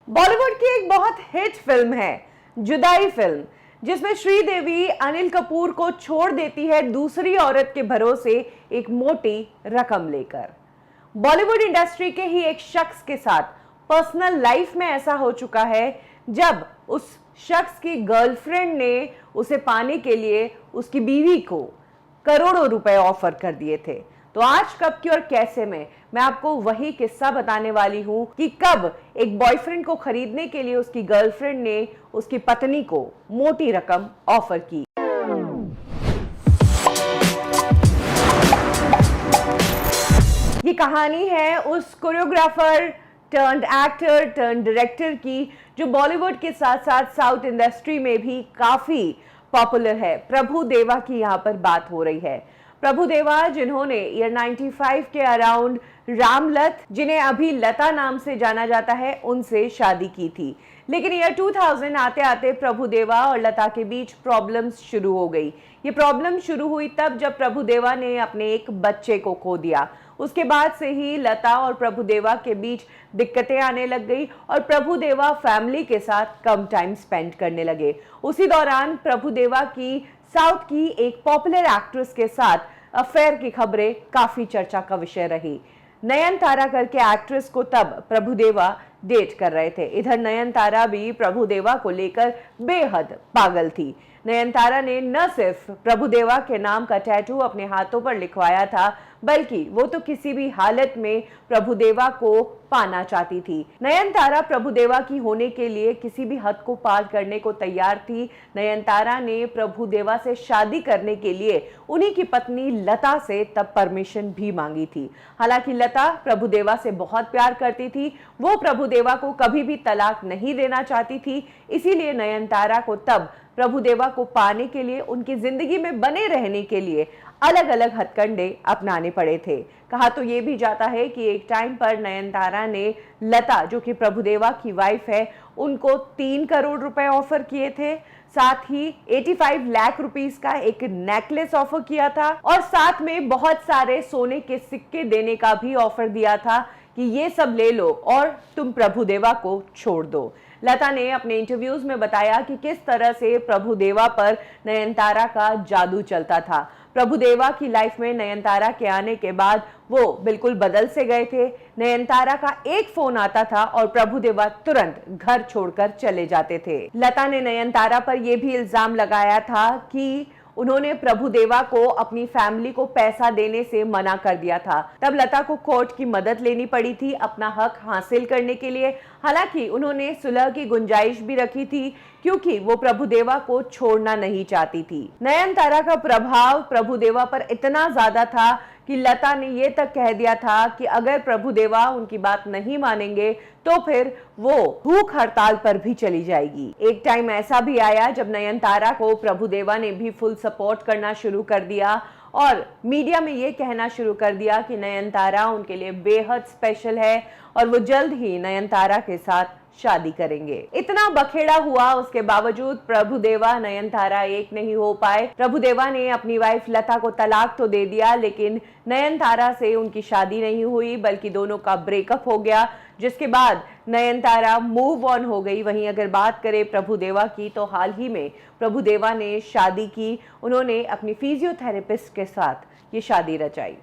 बॉलीवुड की एक बहुत हिट फिल्म है जुदाई फिल्म, जिसमें श्रीदेवी अनिल कपूर को छोड़ देती है दूसरी औरत के भरोसे एक मोटी रकम लेकर। बॉलीवुड इंडस्ट्री के ही एक शख्स के साथ पर्सनल लाइफ में ऐसा हो चुका है, जब उस शख्स की गर्लफ्रेंड ने उसे पाने के लिए उसकी बीवी को करोड़ों रुपए ऑफर कर दिए थे। तो आज कब की और कैसे में मैं आपको वही किस्सा बताने वाली हूं कि कब एक बॉयफ्रेंड को खरीदने के लिए उसकी गर्लफ्रेंड ने उसकी पत्नी को मोटी रकम ऑफर की। ये कहानी है उस choreographer turned actor turned director की, जो बॉलीवुड के साथ साथ साउथ इंडस्ट्री में भी काफी पॉपुलर है। प्रभु देवा की यहाँ पर बात हो रही है। प्रभु देवा, जिन्होंने ईयर 95 के अराउंड रामलत, जिन्हें अभी लता नाम से जाना जाता है, उनसे शादी की थी। लेकिन ईयर 2000 आते आते प्रभु देवा और लता के बीच प्रॉब्लम्स शुरू हो गई। ये प्रॉब्लम शुरू हुई तब जब प्रभु देवा ने अपने एक बच्चे को खो दिया। उसके बाद से ही लता और प्रभु देवा के बीच दिक्कतें आने लग गई और प्रभु देवा फैमिली के साथ कम टाइम स्पेंड करने लगे। उसी दौरान प्रभु देवा की साउथ की एक पॉपुलर एक्ट्रेस के साथ अफेयर की खबरें काफी चर्चा का विषय रही। नयनतारा करके एक्ट्रेस को तब प्रभु देवा डेट कर रहे थे। इधर नयनतारा भी प्रभु देवा को लेकर बेहद पागल थी। नयनतारा ने न सिर्फ प्रभु देवा के नाम का टैटू अपने हाथों पर लिखवाया था, बल्कि वो तो किसी भी हालत में प्रभु देवा को पाना चाहती थी। नयनतारा प्रभु देवा की होने के लिए किसी भी हद को पार करने को तैयार थी। नयनतारा ने प्रभु देवा से शादी करने के लिए उन्हीं की पत्नी लता से तब परमिशन भी मांगी थी। हालांकि लता प्रभु देवा से बहुत प्यार करती थी, वो प्रभु देवा को कभी भी तलाक नहीं देना चाहती थी। इसीलिए नयनतारा को तब प्रभु देवा को पाने के लिए, उनकी जिंदगी में बने रहने के लिए अलग अलग हथकंडे अपनाने पड़े थे। कहा तो ये भी जाता है कि एक टाइम पर नयनतारा ने लता, जो कि प्रभु देवा की वाइफ है, उनको 3 करोड़ रुपए ऑफर किए थे। साथ ही 85 लाख रुपीस का एक नेकलेस ऑफर किया था और साथ में बहुत सारे सोने के सिक्के देने का भी ऑफर दिया था कि ये सब ले लो और तुम प्रभु देवा को छोड़ दो। लता ने अपने इंटरव्यूज में बताया कि किस तरह से प्रभु देवा पर नयनतारा का जादू चलता था। प्रभु देवा की लाइफ में नयनतारा के आने के बाद वो बिल्कुल बदल से गए थे। नयनतारा का एक फोन आता था और प्रभु देवा तुरंत घर छोड़कर चले जाते थे। लता ने नयनतारा पर यह भी इल्जाम लगाया था कि उन्होंने प्रभु देवा को अपनी फैमिली को पैसा देने से मना कर दिया था। तब लता को कोर्ट की मदद लेनी पड़ी थी अपना हक हासिल करने के लिए। हालांकि उन्होंने सुलह की गुंजाइश भी रखी थी, क्योंकि वो प्रभु देवा को छोड़ना नहीं चाहती थी। नयनतारा का प्रभाव प्रभु देवा पर इतना ज्यादा था कि लता ने ये तक कह दिया था कि अगर प्रभु देवा उनकी बात नहीं मानेंगे तो फिर वो भूख हड़ताल पर भी चली जाएगी। एक टाइम ऐसा भी आया जब नयनतारा को प्रभु देवा ने भी फुल सपोर्ट करना शुरू कर दिया और मीडिया में ये कहना शुरू कर दिया कि नयनतारा उनके लिए बेहद स्पेशल है और वो जल्द ही नयनतारा के साथ शादी करेंगे। इतना बखेड़ा हुआ, उसके बावजूद प्रभु देवा नयनतारा एक नहीं हो पाए। प्रभु देवा ने अपनी वाइफ लता को तलाक तो दे दिया, लेकिन नयनतारा से उनकी शादी नहीं हुई, बल्कि दोनों का ब्रेकअप हो गया, जिसके बाद नयनतारा मूव ऑन हो गई। वहीं अगर बात करें प्रभु देवा की, तो हाल ही में प्रभु देवा ने शादी की। उन्होंने अपनी फिजियोथेरेपिस्ट के साथ ये शादी रचाई।